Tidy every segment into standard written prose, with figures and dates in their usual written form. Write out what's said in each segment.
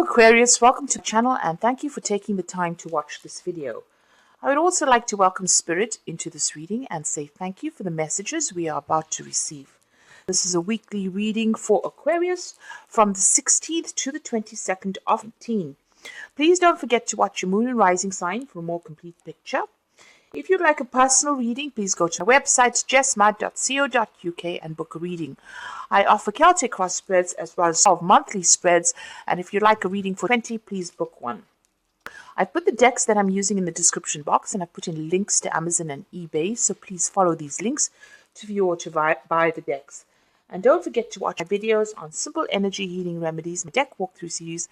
Aquarius, welcome to the channel and thank you for taking the time to watch this video. I would also like to welcome Spirit into this reading and say thank you for the messages we are about to receive. This is a weekly reading for Aquarius from the 16th to the 22nd of 18. Please don't forget to watch your moon and rising sign for a more complete picture. If you'd like a personal reading, please go to our website, jessmud.co.uk, and book a reading. I offer Celtic cross spreads as well as 12 monthly spreads, and if you'd like a reading for 20, please book one. I've put the decks that I'm using in the description box, and I've put in links to Amazon and eBay, so please follow these links to view or to buy the decks. And don't forget to watch my videos on simple energy healing remedies, my deck walkthrough series,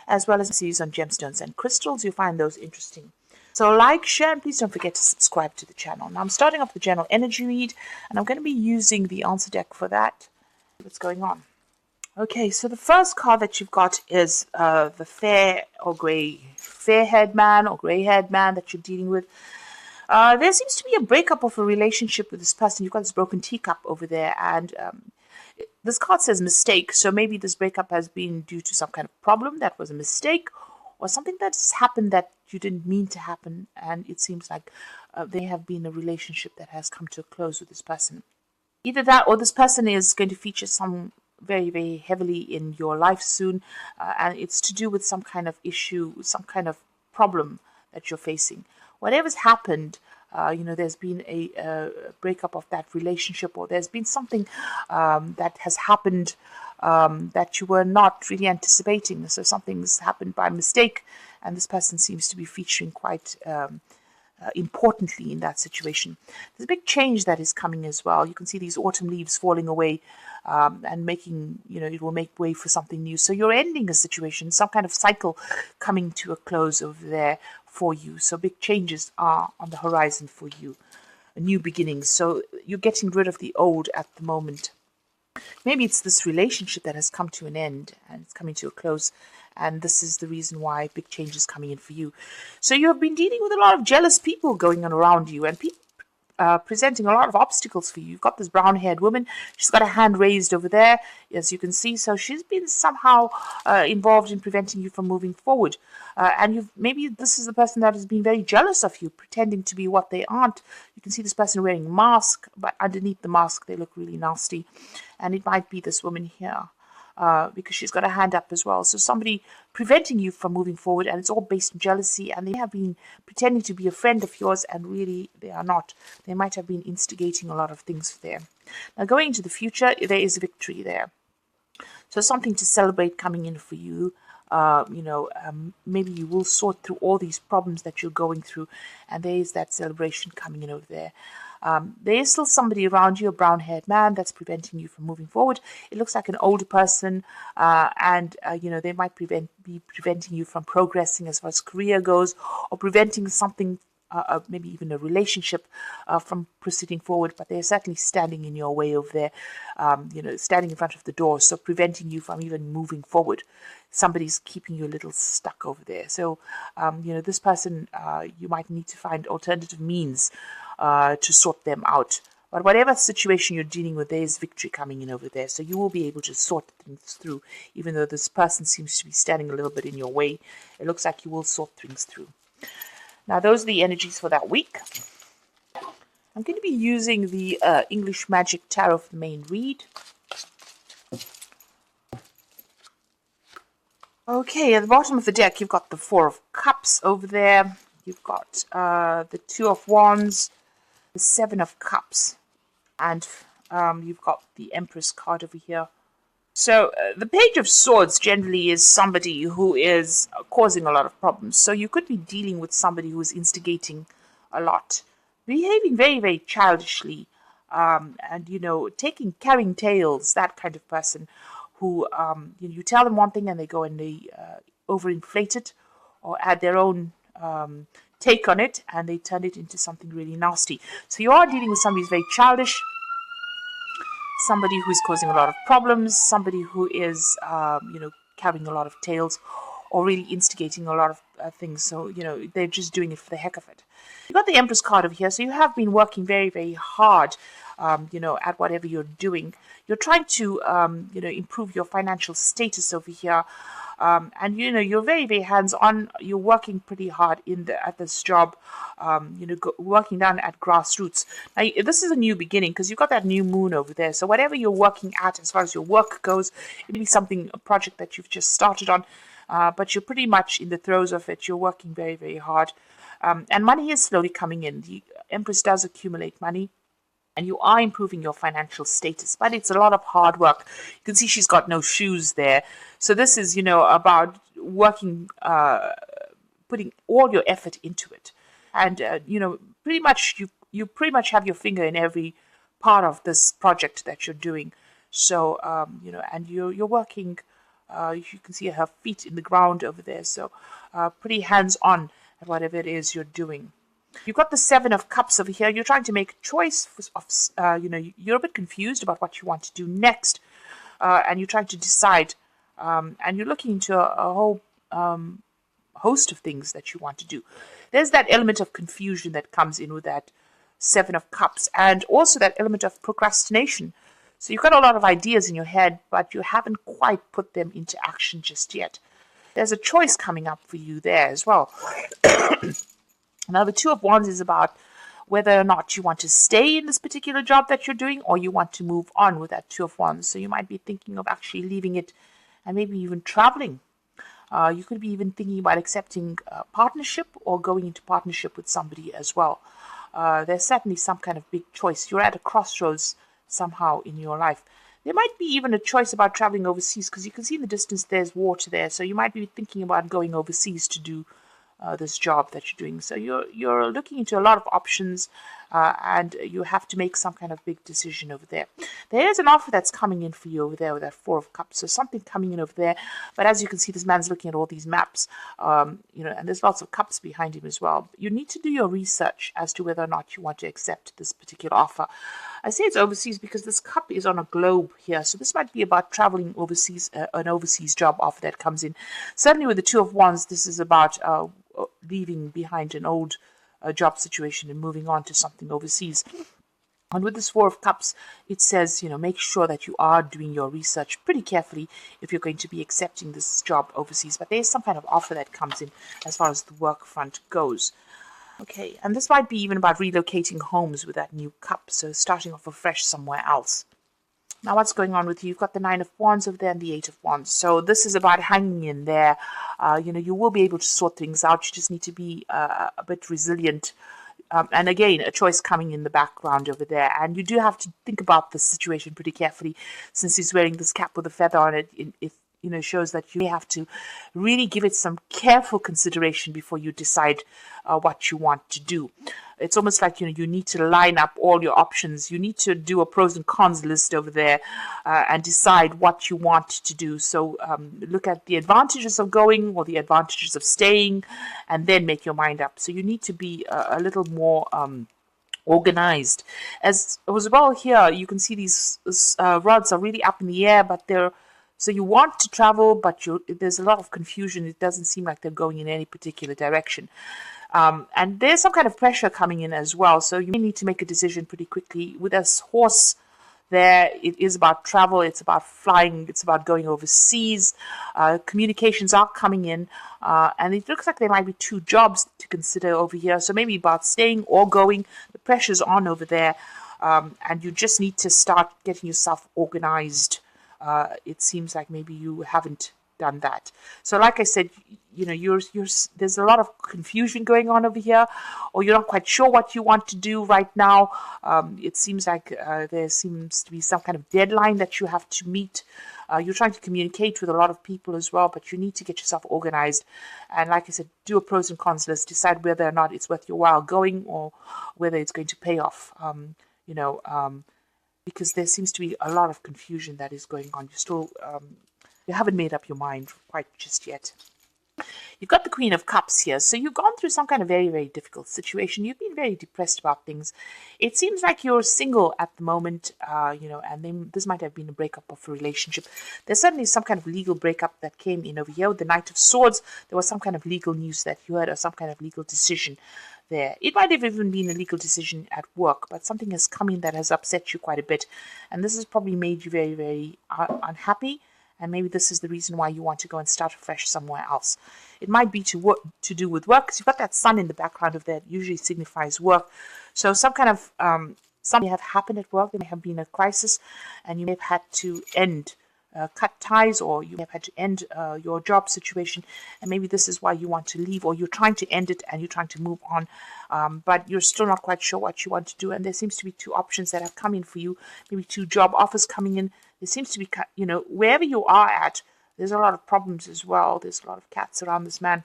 as well as series on gemstones and crystals. You'll find those interesting. So like, share, and please don't forget to subscribe to the channel. Now I'm starting off the general energy read, and I'm going to be using the answer deck for that. What's going on? Okay, so the first card that you've got is the fair-haired man or grey-haired man that you're dealing with. There seems to be a breakup of a relationship with this person. You've got this broken teacup over there, and this card says mistake. So maybe this breakup has been due to some kind of problem that was a mistake, or something that's happened that you didn't mean to happen, and it seems like there have been a relationship that has come to a close with this person. Either that or this person is going to feature some very, very heavily in your life soon, and it's to do with some kind of issue, some kind of problem that you're facing. Whatever's happened, there's been a breakup of that relationship, or there's been something that has happened that you were not really anticipating. So something's happened by mistake, and this person seems to be featuring quite importantly in that situation. There's a big change that is coming as well. You can see these autumn leaves falling away and making, it will make way for something new. So you're ending a situation, some kind of cycle coming to a close over there for you. So big changes are on the horizon for you, a new beginnings. So you're getting rid of the old at the moment. Maybe it's this relationship that has come to an end and it's coming to a close, and this is the reason why big change is coming in for you. So you have been dealing with a lot of jealous people going on around you, and people presenting a lot of obstacles for you. You've got this brown-haired woman. She's got a hand raised over there, as you can see. So she's been somehow involved in preventing you from moving forward. And maybe this is the person that has been very jealous of you, pretending to be what they aren't. You can see this person wearing a mask, but underneath the mask, they look really nasty. And it might be this woman here. Because she's got a hand up as well. So somebody preventing you from moving forward, and it's all based on jealousy, and they have been pretending to be a friend of yours, and really they are not. They might have been instigating a lot of things there. Now going into the future, there is victory there. So something to celebrate coming in for you. Maybe you will sort through all these problems that you're going through, and there is that celebration coming in over there. There is still somebody around you, a brown-haired man, that's preventing you from moving forward. It looks like an older person, and they might be preventing you from progressing as far as career goes, or preventing something, maybe even a relationship, from proceeding forward. But they're certainly standing in your way over there, standing in front of the door, so preventing you from even moving forward. Somebody's keeping you a little stuck over there. So, this person, you might need to find alternative means to sort them out. But whatever situation you're dealing with, there is victory coming in over there. So you will be able to sort things through, even though this person seems to be standing a little bit in your way. It looks like you will sort things through. Now, those are the energies for that week. I'm going to be using the English Magic Tarot for the main read. Okay, at the bottom of the deck, you've got the Four of Cups over there. You've got the Two of Wands, the Seven of Cups, and you've got the Empress card over here. So the Page of Swords generally is somebody who is causing a lot of problems. So you could be dealing with somebody who is instigating a lot, behaving very, very childishly, and carrying tales, that kind of person who you tell them one thing and they go and they overinflate it or add their own take on it, and they turn it into something really nasty. So you are dealing with somebody who's very childish, somebody who is causing a lot of problems, somebody who is, carrying a lot of tales, or really instigating a lot of things. So, they're just doing it for the heck of it. You've got the Empress card over here, so you have been working very, very hard at whatever you're doing. You're trying to, improve your financial status over here. And you're very, very hands-on. You're working pretty hard at this job, working down at grassroots. Now, this is a new beginning because you've got that new moon over there. So whatever you're working at, as far as your work goes, it may be a project that you've just started on, but you're pretty much in the throes of it. You're working very, very hard, and money is slowly coming in. The Empress does accumulate money, and you are improving your financial status, but it's a lot of hard work. You can see she's got no shoes there. So this is, about working, putting all your effort into it. And, pretty much you pretty much have your finger in every part of this project that you're doing. So, and you're working, you can see her feet in the ground over there. So pretty hands-on at whatever it is you're doing. You've got the Seven of Cups over here. You're trying to make a choice you're a bit confused about what you want to do next. And you're trying to decide. And you're looking into a whole host of things that you want to do. There's that element of confusion that comes in with that Seven of Cups. And also that element of procrastination. So you've got a lot of ideas in your head, but you haven't quite put them into action just yet. There's a choice coming up for you there as well. Now, the Two of Wands is about whether or not you want to stay in this particular job that you're doing or you want to move on with that Two of Wands. So you might be thinking of actually leaving it and maybe even traveling. You could be even thinking about accepting a partnership or going into partnership with somebody as well. There's certainly some kind of big choice. You're at a crossroads somehow in your life. There might be even a choice about traveling overseas because you can see in the distance there's water there. So you might be thinking about going overseas to do this job that you're doing. So you're looking into a lot of options, and you have to make some kind of big decision over there. There is an offer that's coming in for you over there with that Four of Cups. So something coming in over there. But as you can see, this man's looking at all these maps, and there's lots of cups behind him as well. You need to do your research as to whether or not you want to accept this particular offer. I say it's overseas because this cup is on a globe here. So this might be about traveling overseas, an overseas job offer that comes in. Certainly with the Two of Wands, this is about leaving behind an old job situation and moving on to something overseas. And with this Four of Cups, it says, make sure that you are doing your research pretty carefully if you're going to be accepting this job overseas. But there's some kind of offer that comes in as far as the work front goes. Okay, and this might be even about relocating homes with that new cup, so starting off afresh somewhere else. Now, what's going on with you? You've got the Nine of Wands over there and the Eight of Wands. So this is about hanging in there. You will be able to sort things out. You just need to be a bit resilient. And again, a choice coming in the background over there. And you do have to think about the situation pretty carefully, since he's wearing this cap with a feather on it. It shows that you may have to really give it some careful consideration before you decide what you want to do. It's almost like, you need to line up all your options. You need to do a pros and cons list over there and decide what you want to do. So look at the advantages of going or the advantages of staying and then make your mind up. So you need to be a little more organized. As well here, you can see these rods are really up in the air, but so you want to travel, but there's a lot of confusion. It doesn't seem like they're going in any particular direction. And there's some kind of pressure coming in as well. So you may need to make a decision pretty quickly. With this horse there, it is about travel. It's about flying. It's about going overseas. Communications are coming in. And it looks like there might be two jobs to consider over here. So maybe about staying or going. The pressure's on over there. And you just need to start getting yourself organized. It seems like maybe you haven't done that. So like I said, there's a lot of confusion going on over here, or you're not quite sure what you want to do right now. It seems like there seems to be some kind of deadline that you have to meet. You're trying to communicate with a lot of people as well, but you need to get yourself organized. And like I said, do a pros and cons list, decide whether or not it's worth your while going or whether it's going to pay off, because there seems to be a lot of confusion that is going on. You haven't made up your mind quite just yet. You've got the Queen of Cups here. So you've gone through some kind of very, very difficult situation. You've been very depressed about things. It seems like you're single at the moment, and then this might have been a breakup of a relationship. There's certainly some kind of legal breakup that came in over here. With the Knight of Swords, there was some kind of legal news that you heard or some kind of legal decision there. It might have even been a legal decision at work, but something has come in that has upset you quite a bit. And this has probably made you very, very unhappy. And maybe this is the reason why you want to go and start afresh somewhere else. It might be to do with work, because you've got that sun in the background of that usually signifies work. So some kind of something may have happened at work. There may have been a crisis, and you may have had to cut ties, or you may have had to end your job situation, and maybe this is why you want to leave, or you're trying to end it and you're trying to move on, but you're still not quite sure what you want to do. And there seems to be two options that have come in for you, maybe two job offers coming in. There seems to be, wherever you are at, there's a lot of problems as well. There's a lot of cats around this man.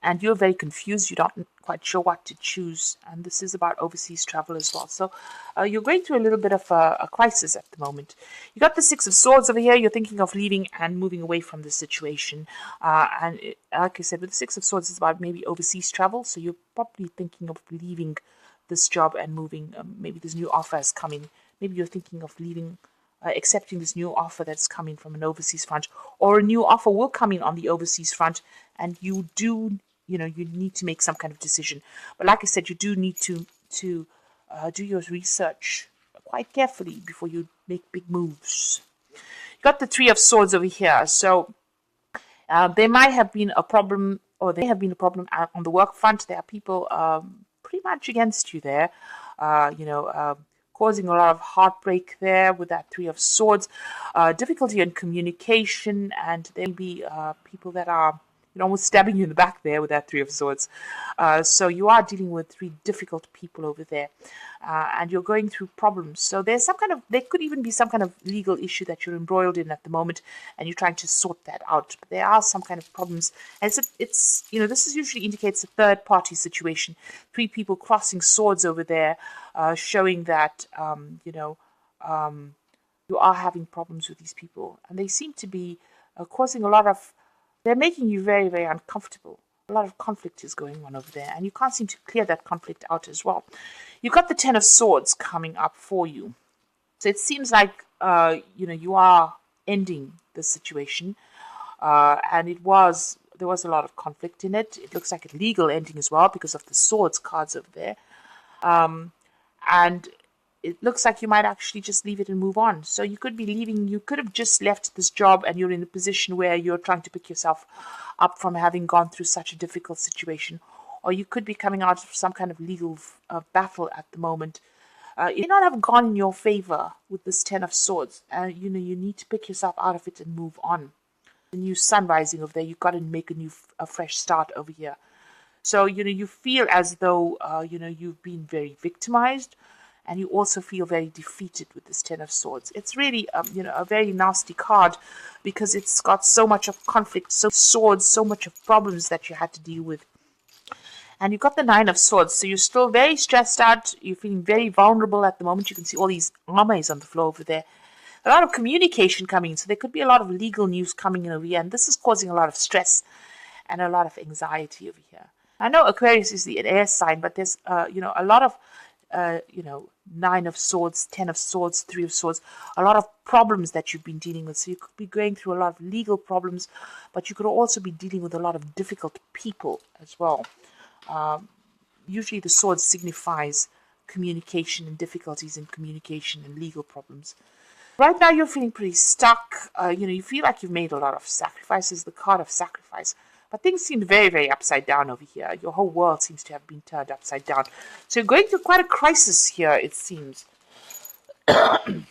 And you're very confused. You're not quite sure what to choose. And this is about overseas travel as well. So you're going through a little bit of a crisis at the moment. You got the Six of Swords over here. You're thinking of leaving and moving away from the situation. Like I said, with the Six of Swords, it's about maybe overseas travel. So you're probably thinking of leaving this job and moving. Maybe this new offer has come in. Maybe you're thinking of leaving, accepting this new offer that's coming from an overseas front, or a new offer will come in on the overseas front, and you need to make some kind of decision. But like I said, you do need to do your research quite carefully before you make big moves. You got the Three of Swords over here. So there might have been a problem, or there have been a problem on the work front. There are people pretty much against you there, causing a lot of heartbreak there with that Three of Swords, difficulty in communication, and there may be people that are almost stabbing you in the back there with that Three of Swords. So you are dealing with three difficult people over there, and you're going through problems. So there could even be some kind of legal issue that you're embroiled in at the moment, and you're trying to sort that out. But there are some kind of problems, and this usually indicates a third party situation. Three people crossing swords over there, showing that you are having problems with these people, and they seem to be causing a lot of. They're making you very, very uncomfortable. A lot of conflict is going on over there, and you can't seem to clear that conflict out as well. You've got the Ten of Swords coming up for you. So it seems like, you are ending the situation, and there was a lot of conflict in it. It looks like a legal ending as well because of the Swords cards over there. And it looks like you might actually just leave it and move on. So you could be leaving, you could have just left this job and you're in a position where you're trying to pick yourself up from having gone through such a difficult situation. Or you could be coming out of some kind of legal battle at the moment. It may not have gone in your favor with this Ten of Swords. You need to pick yourself out of it and move on. The new sun rising over there, you've got to make a fresh start over here. So, you feel as though, you've been very victimized. And you also feel very defeated with this Ten of Swords. It's really, a very nasty card because it's got so much of conflict, so swords, so much of problems that you had to deal with. And you've got the Nine of Swords, so you're still very stressed out. You're feeling very vulnerable at the moment. You can see all these armors on the floor over there. A lot of communication coming in, so there could be a lot of legal news coming in over here, and this is causing a lot of stress and a lot of anxiety over here. I know Aquarius is the air sign, but there's, a lot of Nine of Swords, Ten of Swords, Three of Swords, a lot of problems that you've been dealing with. So you could be going through a lot of legal problems, but you could also be dealing with a lot of difficult people as well. Usually the sword signifies communication and difficulties in communication and legal problems. Right now you're feeling pretty stuck. You feel like you've made a lot of sacrifices, the card of sacrifice. But things seem very, very upside down over here. Your whole world seems to have been turned upside down. So you're going through quite a crisis here, it seems. And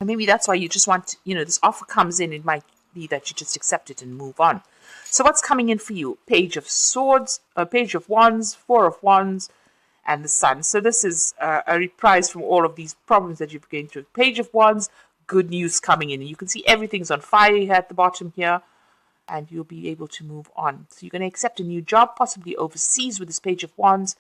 maybe that's why you just want, this offer comes in. It might be that you just accept it and move on. So what's coming in for you? Page of Swords, Page of Wands, Four of Wands, and the Sun. So this is a reprise from all of these problems that you've been going through. Page of Wands, good news coming in. And you can see everything's on fire here at the bottom here. And you'll be able to move on. So you're going to accept a new job, possibly overseas with this Page of Wands,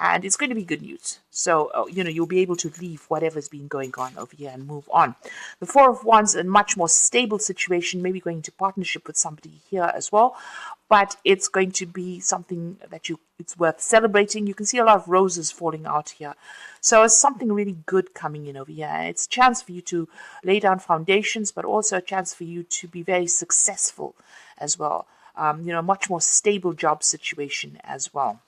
and it's going to be good news. So, you'll be able to leave whatever's been going on over here and move on. The Four of Wands, a much more stable situation, maybe going into partnership with somebody here as well, but it's going to be something that it's worth celebrating. You can see a lot of roses falling out here. So it's something really good coming in over here. It's a chance for you to lay down foundations, but also a chance for you to be very successful as well. Much more stable job situation as well.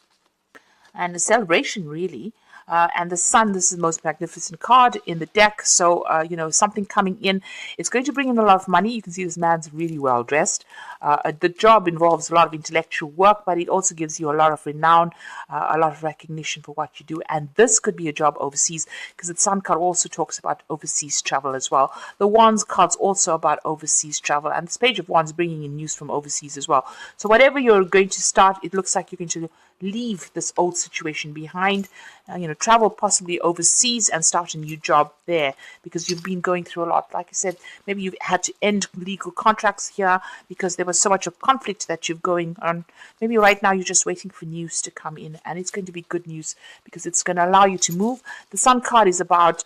and a celebration, really. And the sun, this is the most magnificent card in the deck. So, something coming in. It's going to bring in a lot of money. You can see this man's really well dressed. The job involves a lot of intellectual work, but it also gives you a lot of renown, a lot of recognition for what you do. And this could be a job overseas, because the sun card also talks about overseas travel as well. The wands card's also about overseas travel. And this page of wands bringing in news from overseas as well. So whatever you're going to start, it looks like you're going to leave this old situation behind, travel possibly overseas and start a new job there, because you've been going through a lot. Like I said, maybe you've had to end legal contracts here because there was so much of conflict that you're going on. Maybe right now you're just waiting for news to come in, and it's going to be good news because it's going to allow you to move. The Sun card is about,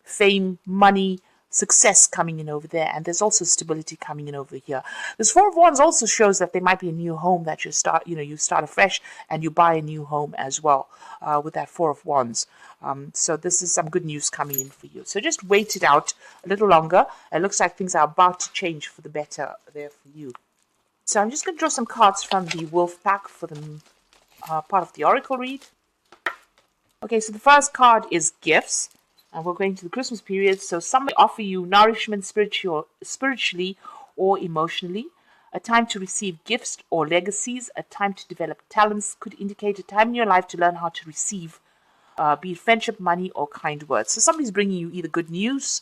fame, money, success coming in over there, and there's also stability coming in over here. This Four of Wands also shows that there might be a new home that you start afresh, and you buy a new home as well with that Four of Wands. So this is some good news coming in for you. So just wait it out a little longer. It looks like things are about to change for the better there for you. So I'm just going to draw some cards from the Wolf pack for the part of the Oracle read. Okay, so the first card is gifts. And we're going to the Christmas period, so some may offer you nourishment spiritually or emotionally, a time to receive gifts or legacies, a time to develop talents, could indicate a time in your life to learn how to receive, be it friendship, money, or kind words. So somebody's bringing you either good news,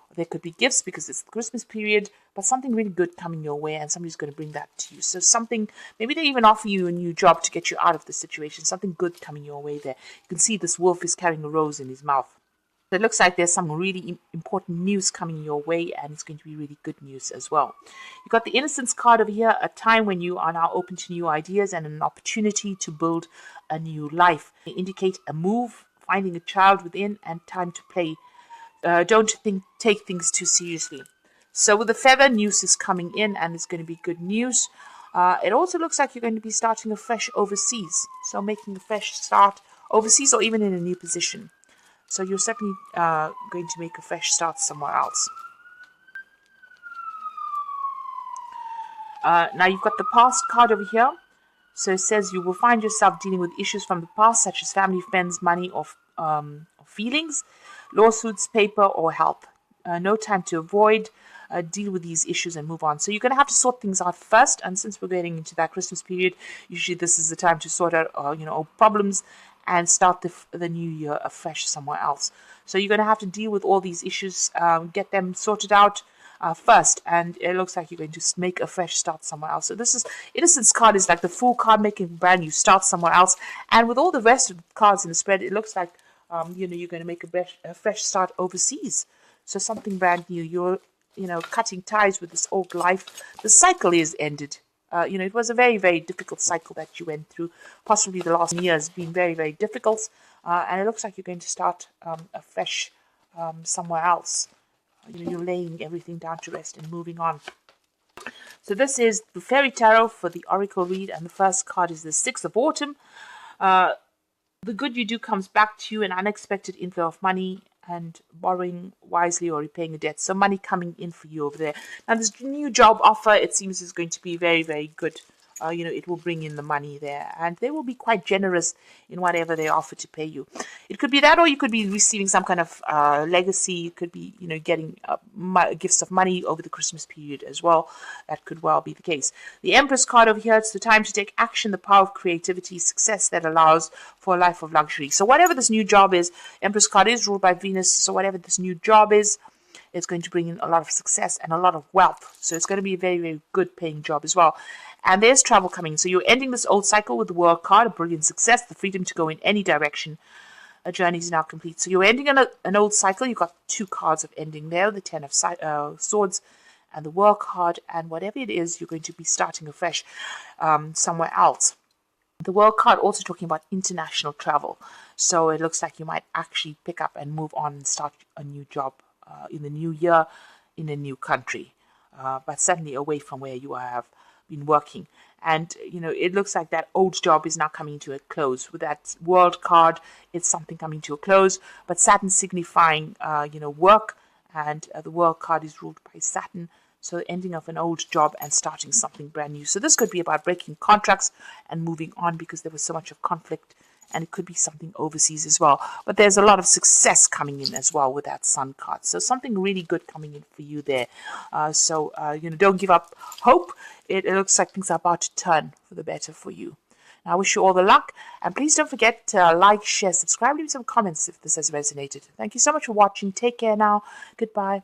or there could be gifts because it's the Christmas period, but something really good coming your way, and somebody's going to bring that to you. So something, maybe they even offer you a new job to get you out of the situation, something good coming your way there. You can see this wolf is carrying a rose in his mouth. So it looks like there's some really important news coming your way, and it's going to be really good news as well. You've got the Innocence card over here, a time when you are now open to new ideas and an opportunity to build a new life. They indicate a move, finding a child within, and time to play. Don't take things too seriously. So with the feather, news is coming in, and it's going to be good news. It also looks like you're going to be starting afresh overseas. So making a fresh start overseas or even in a new position. So you're certainly going to make a fresh start somewhere else. Now you've got the past card over here. So it says you will find yourself dealing with issues from the past, such as family, friends, money, or feelings, lawsuits, paper, or help. No time to avoid. Deal with these issues and move on. So you're going to have to sort things out first. And since we're getting into that Christmas period, usually this is the time to sort out, problems and start the new year afresh somewhere else. So you're going to have to deal with all these issues, get them sorted out first, and it looks like you're going to make a fresh start somewhere else. So this is Innocence card is like the Fool card, making a brand new start somewhere else. And with all the rest of the cards in the spread, it looks like you're going to make a fresh start overseas. So something brand new. You're cutting ties with this old life. The cycle is ended. It was a very, very difficult cycle that you went through. Possibly the last year has been very, very difficult. And it looks like you're going to start afresh somewhere else. You're laying everything down to rest and moving on. So this is the Fairy Tarot for the Oracle read. And the first card is the Six of Autumn. The good you do comes back to you, an unexpected inflow of money, and borrowing wisely or repaying a debt. So money coming in for you over there. Now this new job offer, it seems, is going to be very, very good. It will bring in the money there, and they will be quite generous in whatever they offer to pay you. It could be that, or you could be receiving some kind of legacy. You could be, getting gifts of money over the Christmas period as well. That could well be the case. The Empress card over here, it's the time to take action, the power of creativity, success that allows for a life of luxury. So whatever this new job is, Empress card is ruled by Venus, so whatever this new job is, it's going to bring in a lot of success and a lot of wealth. So it's going to be a very, very good paying job as well. And there's travel coming. So you're ending this old cycle with the World card, a brilliant success, the freedom to go in any direction. A journey is now complete. So you're ending an old cycle. You've got two cards of ending there, the Ten of Swords and the World card. And whatever it is, you're going to be starting afresh somewhere else. The World card also talking about international travel. So it looks like you might actually pick up and move on and start a new job in the new year in a new country. But certainly away from where you have been working. And, it looks like that old job is now coming to a close. With that World card, it's something coming to a close. But Saturn signifying, work. And the World card is ruled by Saturn. So the ending of an old job and starting something brand new. So this could be about breaking contracts and moving on because there was so much of conflict, and it could be something overseas as well. But there's a lot of success coming in as well with that Sun card. So something really good coming in for you there. Don't give up hope. It looks like things are about to turn for the better for you. I wish you all the luck, and please don't forget to like, share, subscribe, leave some comments if this has resonated. Thank you so much for watching. Take care now. Goodbye.